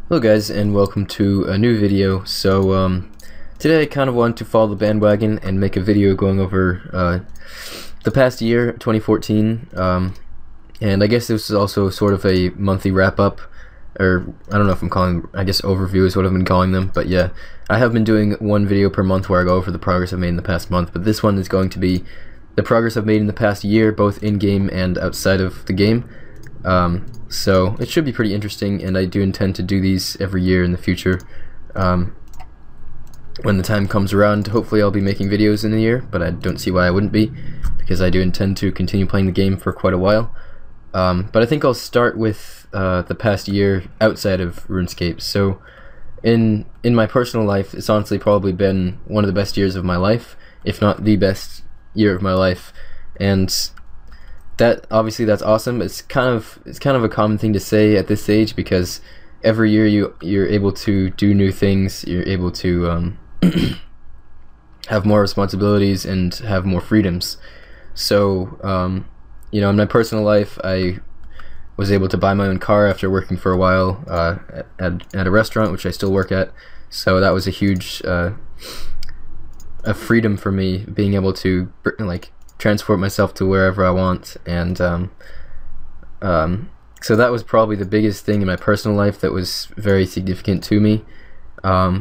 Hello guys, and welcome to a new video. Today I kind of want to follow the bandwagon and make a video going over the past year, 2014, and I guess this is also sort of a monthly wrap-up, or I don't know if I'm calling, I guess overview is what I've been calling them, but yeah, I have been doing one video per month where I go over the progress I've made in the past month, but this one is going to be the progress I've made in the past year, both in-game and outside of the game. So it should be pretty interesting, and I do intend to do these every year in the future. When the time comes around, hopefully I'll be making videos in the year, but I don't see why I wouldn't be, because I do intend to continue playing the game for quite a while. But I think I'll start with the past year outside of RuneScape. So in my personal life, it's honestly probably been one of the best years of my life, if not the best year of my life, and that obviously that's awesome. It's kind of a common thing to say at this age, because every year you're able to do new things, you're able to have more responsibilities and have more freedoms. So you know, in my personal life, I was able to buy my own car after working for a while at a restaurant, which I still work at. So that was a huge a freedom for me, being able to transport myself to wherever I want, and so that was probably the biggest thing in my personal life that was very significant to me. And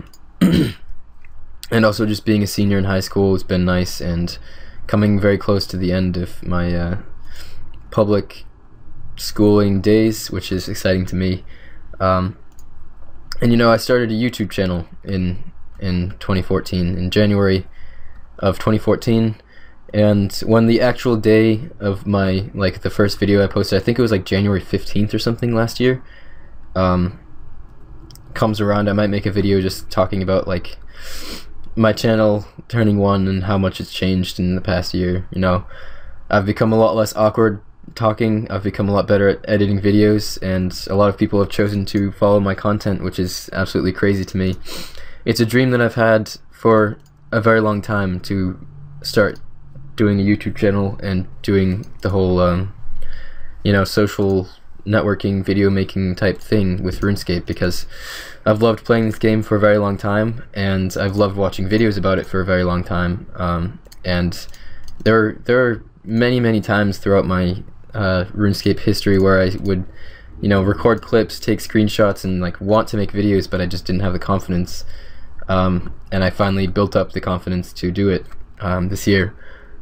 also just being a senior in high school has been nice, and coming very close to the end of my public schooling days, which is exciting to me. And you know, I started a YouTube channel in 2014, in January of 2014. And when the actual day of my, the first video I posted, I think it was January 15th or something last year, comes around, I might make a video just talking about my channel turning 1 and how much it's changed in the past year. You know, I've become a lot less awkward talking, I've become a lot better at editing videos, and a lot of people have chosen to follow my content, which is absolutely crazy to me. It's a dream that I've had for a very long time, to start doing a YouTube channel and doing the whole you know, social networking, video making type thing with RuneScape, because I've loved playing this game for a very long time, and I've loved watching videos about it for a very long time. And there are many times throughout my RuneScape history where I would, you know, record clips, take screenshots, and want to make videos, but I just didn't have the confidence. And I finally built up the confidence to do it this year.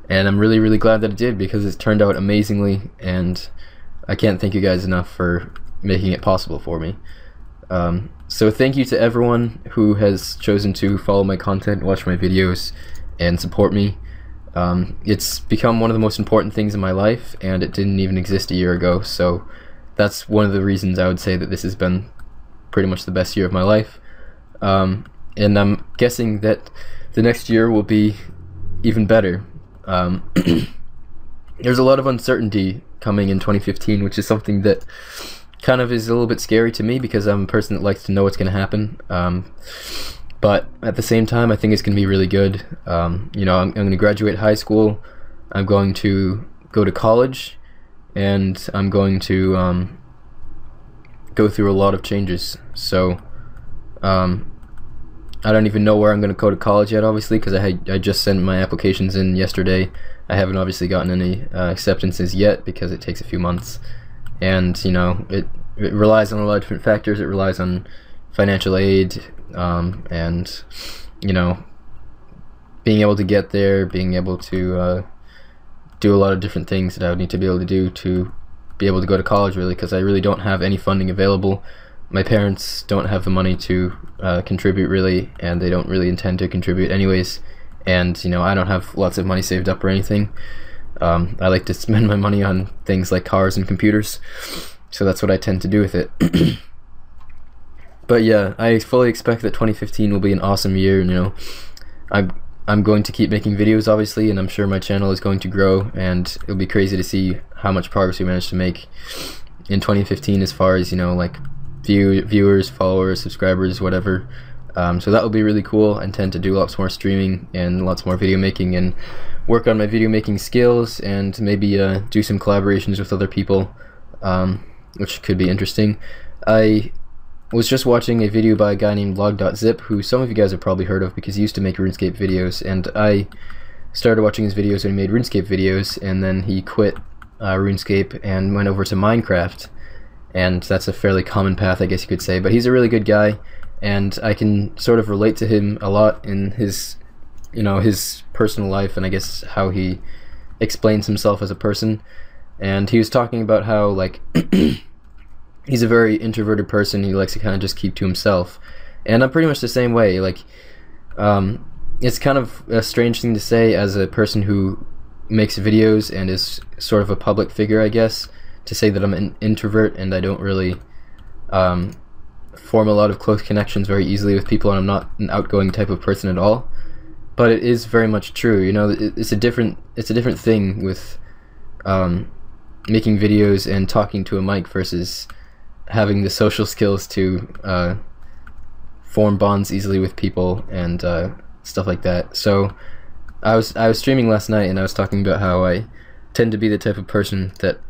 And I'm really glad that it did, because it's turned out amazingly, and I can't thank you guys enough for making it possible for me. So thank you to everyone who has chosen to follow my content, watch my videos, and support me. It's become one of the most important things in my life, and it didn't even exist a year ago, so that's one of the reasons I would say that this has been pretty much the best year of my life. And I'm guessing that the next year will be even better. There's a lot of uncertainty coming in 2015, which is something that kind of is a little bit scary to me, because I'm a person that likes to know what's going to happen. But at the same time, I think it's going to be really good. You know, I'm going to graduate high school, I'm going to go to college, and I'm going to go through a lot of changes. So I don't even know where I'm going to go to college yet, obviously, because I just sent my applications in yesterday. I haven't obviously gotten any acceptances yet, because it takes a few months, and you know, it relies on a lot of different factors. It relies on financial aid, and you know, being able to get there, being able to do a lot of different things that I would need to be able to do to be able to go to college, really, because I really don't have any funding available. My parents don't have the money to contribute, really, and they don't really intend to contribute anyways. And you know, I don't have lots of money saved up or anything. I like to spend my money on things like cars and computers, so that's what I tend to do with it. But yeah, I fully expect that 2015 will be an awesome year. You know, I'm going to keep making videos, obviously, and I'm sure my channel is going to grow, and it'll be crazy to see how much progress we managed to make in 2015, as far as, you know, viewers, followers, subscribers, whatever. So that will be really cool. I intend to do lots more streaming and lots more video making, and work on my video making skills, and maybe do some collaborations with other people, which could be interesting. was just watching a video by a guy named log.zip, who some of you guys have probably heard of because he used to make RuneScape videos, and I started watching his videos when he made RuneScape videos, and then he quit RuneScape and went over to Minecraft, and that's a fairly common path, I guess you could say. But he's a really good guy, and I can sort of relate to him a lot in his, you know, his personal life, and I guess how he explains himself as a person. And he was talking about how, like, he's a very introverted person. He likes to kind of just keep to himself, and I'm pretty much the same way. Like, it's kind of a strange thing to say as a person who makes videos and is sort of a public figure, I guess, to say that I'm an introvert and I don't really form a lot of close connections very easily with people, and I'm not an outgoing type of person at all. But it is very much true. You know, it's a different thing with making videos and talking to a mic versus having the social skills to form bonds easily with people and stuff like that. So I was streaming last night, and I was talking about how I tend to be the type of person that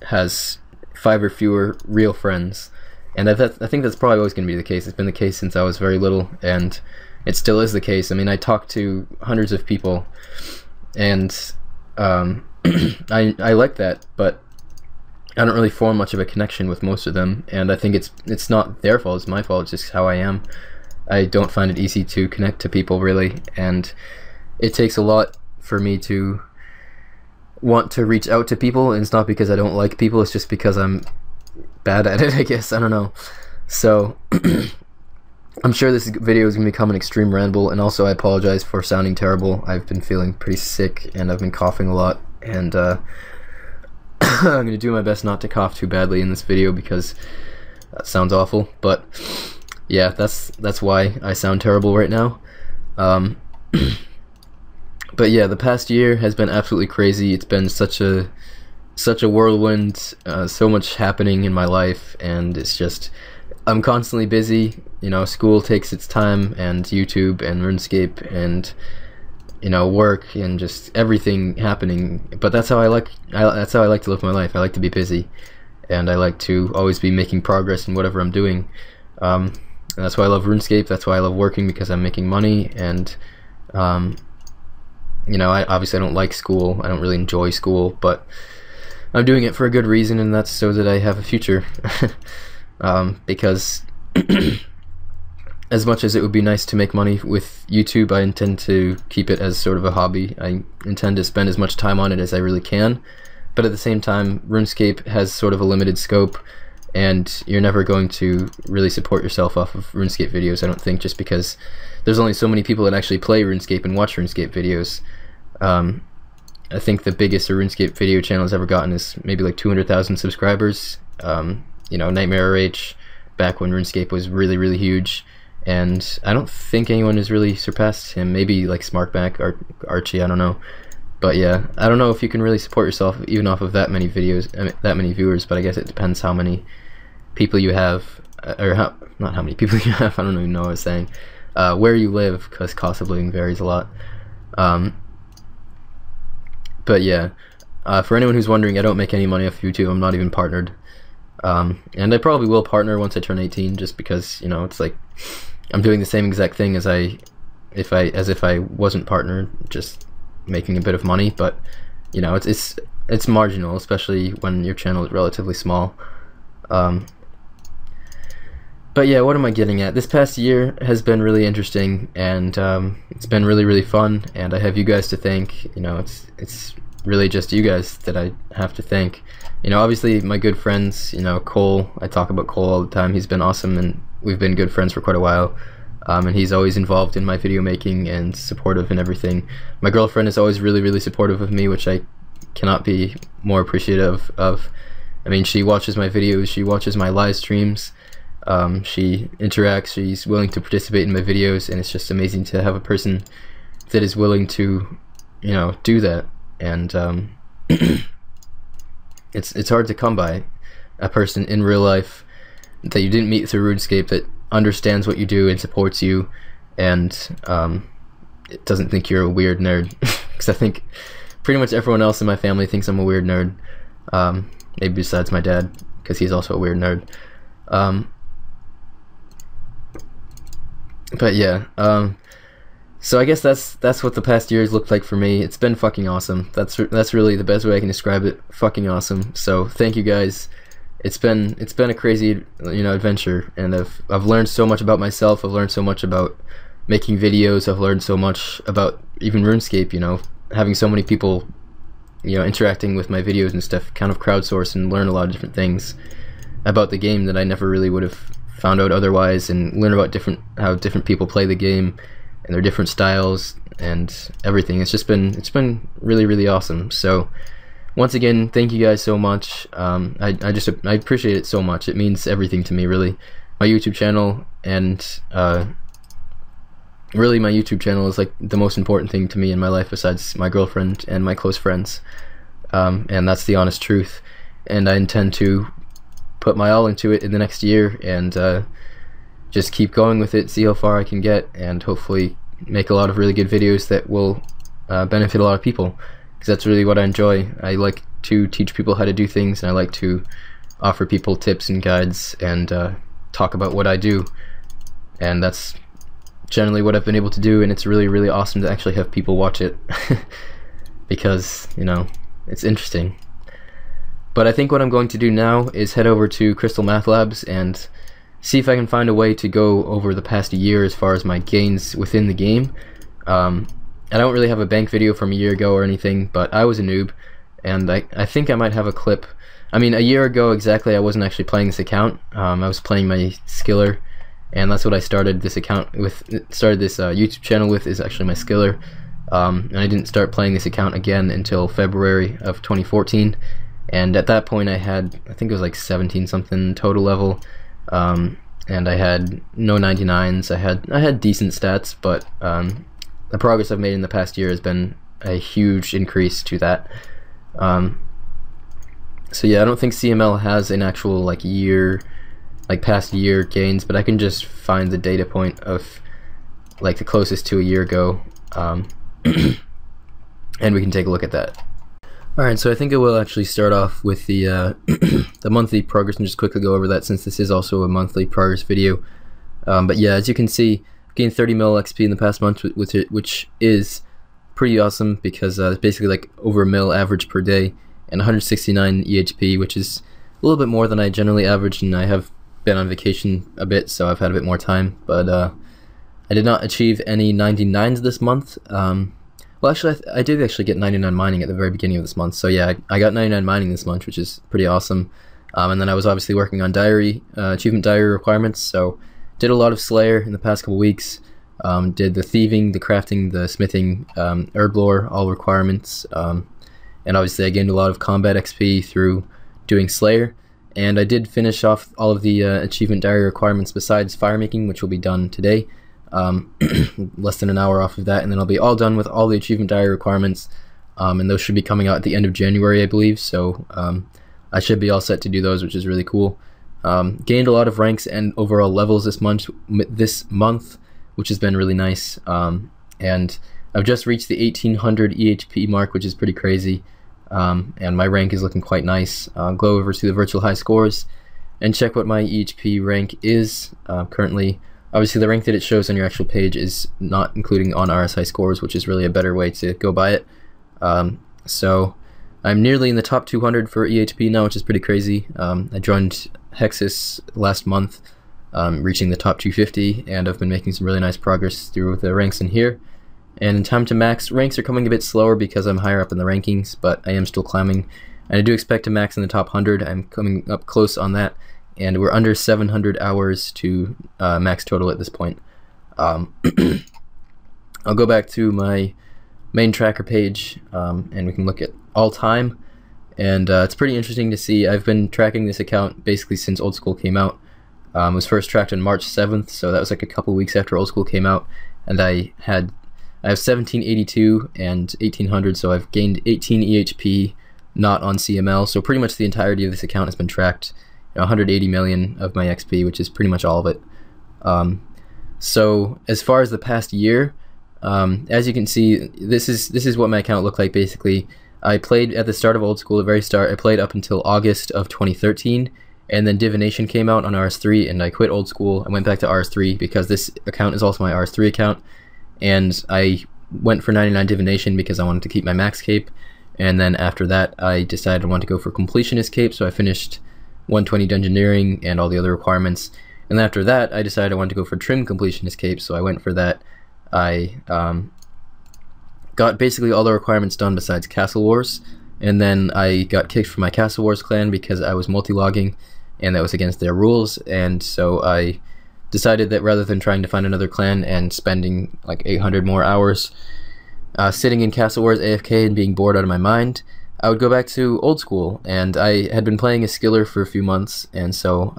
has 5 or fewer real friends, and I think that's probably always going to be the case. It's been the case since I was very little, and it still is the case. I mean, I talk to hundreds of people, and I like that, but I don't really form much of a connection with most of them, and I think it's not their fault, it's my fault. It's just how I am. I don't find it easy to connect to people, really, and it takes a lot for me to want to reach out to people, and it's not because I don't like people, it's just because I'm bad at it, I guess. I don't know. So I'm sure this video is going to become an extreme ramble, and also I apologize for sounding terrible. I've been feeling pretty sick, and I've been coughing a lot, and I'm going to do my best not to cough too badly in this video because that sounds awful. But yeah, that's why I sound terrible right now. But yeah, the past year has been absolutely crazy. It's been such a whirlwind, so much happening in my life, and it's just, I'm constantly busy. You know, school takes its time, and YouTube and RuneScape and, you know, work and just everything happening. But that's how I like to live my life. I like to be busy, and I like to always be making progress in whatever I'm doing. And that's why I love RuneScape. That's why I love working, because I'm making money, and you know, I obviously don't like school. I don't really enjoy school, but I'm doing it for a good reason, and that's so that I have a future. Because as much as it would be nice to make money with YouTube, I intend to keep it as sort of a hobby. I intend to spend as much time on it as I really can, but at the same time, RuneScape has sort of a limited scope, and you're never going to really support yourself off of RuneScape videos, I don't think, just because there's only so many people that actually play RuneScape and watch RuneScape videos. I think the biggest a RuneScape video channel has ever gotten is maybe like 200,000 subscribers. You know, Nightmare RH, back when RuneScape was really, really huge, and I don't think anyone has really surpassed him. Maybe like Smartback or Archie, I don't know. But yeah, I don't know if you can really support yourself even off of that many videos, that many viewers, but I guess it depends how many people you have, or not how many people you have, I don't even know what I was saying, where you live, because cost of living varies a lot. But yeah, for anyone who's wondering, I don't make any money off YouTube. I'm not even partnered, and I probably will partner once I turn 18, just because, you know, it's like I'm doing the same exact thing as if I wasn't partnered, just making a bit of money. But you know, it's marginal, especially when your channel is relatively small. But yeah, what am I getting at? This past year has been really interesting, and it's been really, really fun, and I have you guys to thank. You know, it's really just you guys that I have to thank. You know, obviously my good friends, you know, Cole, I talk about Cole all the time. He's been awesome, and we've been good friends for quite a while. And he's always involved in my video making and supportive and everything. My girlfriend is always really, really supportive of me, which I cannot be more appreciative of. I mean, she watches my videos, she watches my live streams. She interacts, she's willing to participate in my videos, and it's just amazing to have a person that is willing to, you know, do that. And it's hard to come by a person in real life that you didn't meet through RuneScape that understands what you do and supports you, and it doesn't think you're a weird nerd. Because I think pretty much everyone else in my family thinks I'm a weird nerd, maybe besides my dad, because he's also a weird nerd. But yeah, so I guess that's what the past years looked like for me. It's been fucking awesome. That's really the best way I can describe it. Fucking awesome. So thank you guys. It's been a crazy, you know, adventure, and I've learned so much about myself. I've learned so much about making videos. I've learned so much about even RuneScape, you know, having so many people, you know, interacting with my videos and stuff, kind of crowdsource and learn a lot of different things about the game that I never really would have found out otherwise, and learn about how different people play the game and their different styles and everything. It's been really, really awesome. So once again, thank you guys so much. I appreciate it so much. It means everything to me, really. My YouTube channel, and really my YouTube channel is like the most important thing to me in my life besides my girlfriend and my close friends, and that's the honest truth. And I intend to put my all into it in the next year, and just keep going with it, see how far I can get, and hopefully make a lot of really good videos that will benefit a lot of people, because that's really what I enjoy. I like to teach people how to do things, and I like to offer people tips and guides, and talk about what I do, and that's generally what I've been able to do. And it's really, really awesome to actually have people watch it because, you know, it's interesting. But I think what I'm going to do now is head over to Crystal Math Labs and see if I can find a way to go over the past year as far as my gains within the game. I don't really have a bank video from a year ago or anything, but I was a noob, and I think I might have a clip. I mean, a year ago exactly, I wasn't actually playing this account. I was playing my Skiller, and that's what I started this account with. Started this YouTube channel with, is actually my Skiller, and I didn't start playing this account again until February of 2014. And at that point, I think it was like 17 something total level, and I had no 99s. I had decent stats, but the progress I've made in the past year has been a huge increase to that. So yeah, I don't think CML has an actual like year, like past year gains, but I can just find the data point of like the closest to a year ago, and we can take a look at that. Alright, so I think I will actually start off with the the monthly progress and just quickly go over that, since this is also a monthly progress video. But yeah, as you can see, I've gained 30 mil XP in the past month with it, which is pretty awesome, because it's basically like over a mil average per day, and 169 EHP, which is a little bit more than I generally average, and I have been on vacation a bit, so I've had a bit more time. But I did not achieve any 99s this month. Well, actually, I did actually get 99 mining at the very beginning of this month, so yeah, I got 99 mining this month, which is pretty awesome. And then I was obviously working on diary, achievement diary requirements, so did a lot of Slayer in the past couple weeks, did the thieving, the crafting, the smithing, herb lore, all requirements, and obviously I gained a lot of combat XP through doing Slayer, and I did finish off all of the achievement diary requirements besides firemaking, which will be done today. Less than an hour off of that, and then I'll be all done with all the achievement diary requirements, and those should be coming out at the end of January, I believe, so I should be all set to do those, which is really cool. Gained a lot of ranks and overall levels this month, which has been really nice, and I've just reached the 1800 EHP mark, which is pretty crazy, and my rank is looking quite nice. Go over to the virtual high scores and check what my EHP rank is currently. Obviously, the rank that it shows on your actual page is not including on RSI scores, which is really a better way to go by it. So I'm nearly in the top 200 for EHP now, which is pretty crazy. I joined Hexus last month, reaching the top 250, and I've been making some really nice progress through the ranks in here. And in time to max, ranks are coming a bit slower because I'm higher up in the rankings, but I am still climbing. And I do expect to max in the top 100. I'm coming up close on that. And we're under 700 hours to max total at this point. I'll go back to my main tracker page, and we can look at all time, and it's pretty interesting to see. I've been tracking this account basically since Old School came out. It was first tracked on March 7th, so that was like a couple weeks after Old School came out, and I have 1782 and 1800, so I've gained 18 EHP not on CML, so pretty much the entirety of this account has been tracked. 180 million of my XP, which is pretty much all of it. So as far as the past year, as you can see, this is what my account looked like basically. I played at the start of Old School, the very start. I played up until August of 2013, and then Divination came out on RS3, and I quit Old School. I went back to RS3 because this account is also my RS3 account, and I went for 99 Divination because I wanted to keep my max cape, and then after that I decided I wanted to go for Completionist cape, so I finished 120 Dungeoneering and all the other requirements, and then after that I decided I wanted to go for Trim Completionist cape, so I went for that. I got basically all the requirements done besides Castle Wars, and then I got kicked from my Castle Wars clan because I was multi-logging, and that was against their rules, and so I decided that rather than trying to find another clan and spending like 800 more hours sitting in Castle Wars AFK and being bored out of my mind, I would go back to Old School. And I had been playing as Skiller for a few months, and so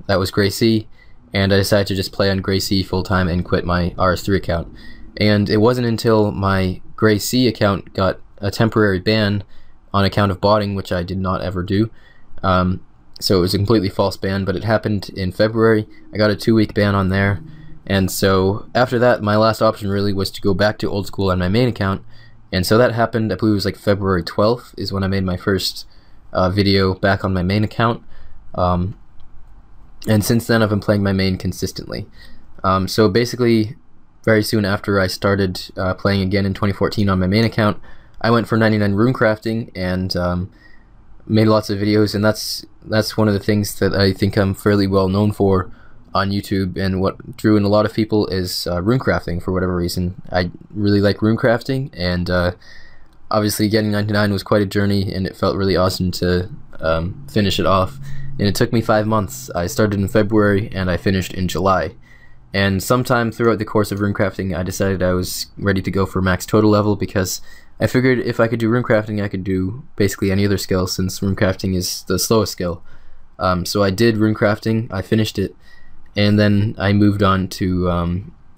that was Grey Sea, and I decided to just play on Grey Sea full-time and quit my RS3 account. And it wasn't until my Grey Sea account got a temporary ban on account of botting, which I did not ever do. So it was a completely false ban, but it happened in February. I got a 2-week ban on there, and so after that my last option really was to go back to Old School on my main account, and so that happened. I believe it was like February 12th is when I made my first video back on my main account, and since then I've been playing my main consistently. So basically very soon after I started playing again in 2014 on my main account, I went for 99 rune crafting and made lots of videos, and that's one of the things that I think I'm fairly well known for on YouTube, and what drew in a lot of people is rune crafting for whatever reason. I really like rune crafting, and obviously getting 99 was quite a journey, and it felt really awesome to finish it off, and it took me 5 months. I started in February and I finished in July, and sometime throughout the course of rune crafting I decided I was ready to go for max total level, because I figured if I could do runecrafting, I could do basically any other skill, since runecrafting is the slowest skill. So I did runecrafting, I finished it, and then I moved on to,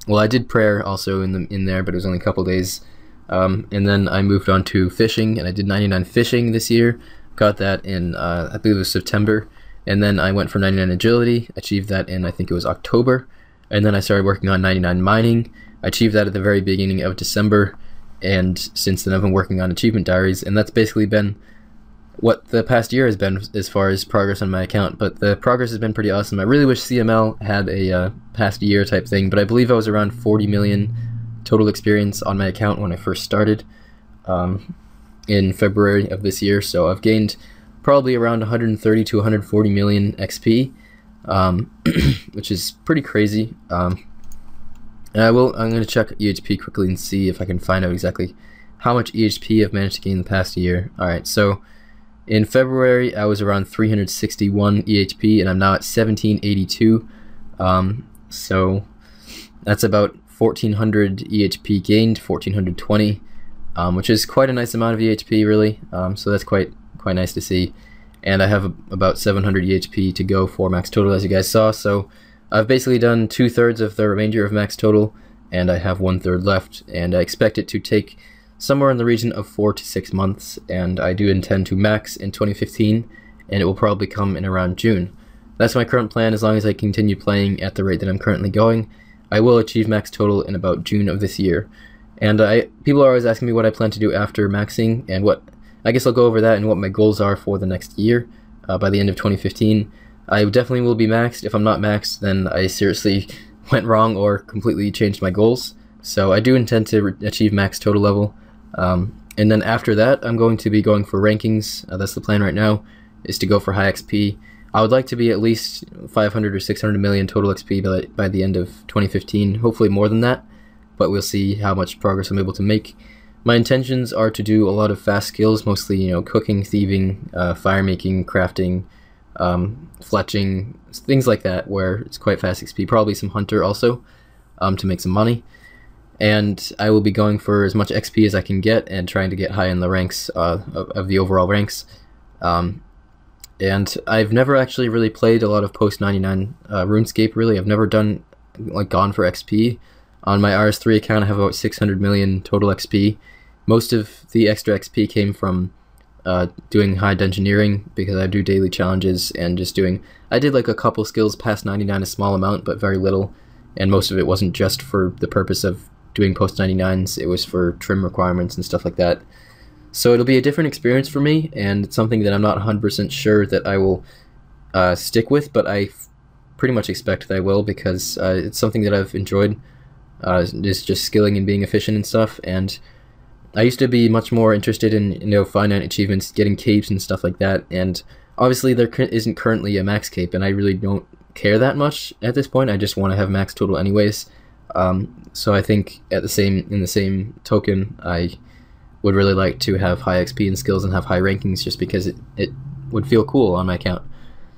well, I did prayer also in there, but it was only a couple days. And then I moved on to fishing, and I did 99 fishing this year, got that in, I believe it was September, and then I went for 99 agility, achieved that in, I think it was October, and then I started working on 99 mining, I achieved that at the very beginning of December, and since then I've been working on achievement diaries, and that's basically been what the past year has been as far as progress on my account. But the progress has been pretty awesome. I really wish CML had a past year type thing, but I believe I was around 40 million total experience on my account when I first started in February of this year, so I've gained probably around 130 to 140 million XP, which is pretty crazy. I'm going to check EHP quickly and see if I can find out exactly how much EHP I've managed to gain the past year. Alright, so in February I was around 361 EHP, and I'm now at 1782. So that's about 1400 EHP gained, 1420, which is quite a nice amount of EHP really. So that's quite nice to see. And I have about 700 EHP to go for max total, as you guys saw. So I've basically done 2/3 of the remainder of max total, and I have 1/3 left, and I expect it to take somewhere in the region of 4 to 6 months, and I do intend to max in 2015, and it will probably come in around June. That's my current plan. As long as I continue playing at the rate that I'm currently going, I will achieve max total in about June of this year. And people are always asking me what I plan to do after maxing, and I guess I'll go over that and what my goals are for the next year by the end of 2015. I definitely will be maxed. If I'm not maxed, then I seriously went wrong or completely changed my goals. So I do intend to achieve max total level. And then after that, I'm going to be going for rankings. That's the plan right now, is to go for high XP. I would like to be at least 500 or 600 million total XP by the end of 2015, hopefully more than that, but we'll see how much progress I'm able to make. My intentions are to do a lot of fast skills, mostly, cooking, thieving, fire making, crafting, fletching, things like that, where it's quite fast XP. Probably some hunter also, to make some money. And I will be going for as much XP as I can get and trying to get high in the ranks of the overall ranks. And I've never actually really played a lot of post 99 RuneScape. Really, I've never gone for XP. On my RS3 account, I have about 600 million total XP. Most of the extra XP came from doing high dungeoneering, because I do daily challenges and just I did like a couple skills past 99, a small amount, but very little, and most of it wasn't just for the purpose of doing post 99s, it was for trim requirements and stuff like that. So it'll be a different experience for me, and it's something that I'm not 100% sure that I will stick with, but I pretty much expect that I will, because it's something that I've enjoyed. Is just skilling and being efficient and stuff. And I used to be much more interested in, finite achievements, getting capes and stuff like that. And obviously there isn't currently a max cape, and I really don't care that much at this point. I just want to have max total anyways. So I think in the same token, I would really like to have high XP and skills and have high rankings, just because it would feel cool on my account.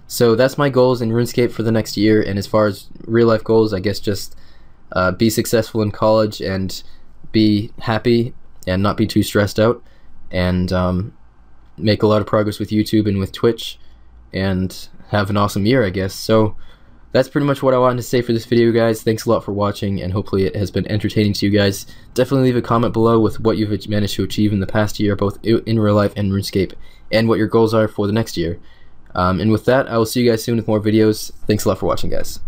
So that's my goals in RuneScape for the next year. And as far as real life goals, I guess just be successful in college and be happy and not be too stressed out, and make a lot of progress with YouTube and with Twitch, and have an awesome year, I guess. So that's pretty much what I wanted to say for this video, guys. Thanks a lot for watching, and hopefully it has been entertaining to you guys. Definitely leave a comment below with what you've managed to achieve in the past year, both in real life and RuneScape, and what your goals are for the next year. And with that, I will see you guys soon with more videos. Thanks a lot for watching, guys.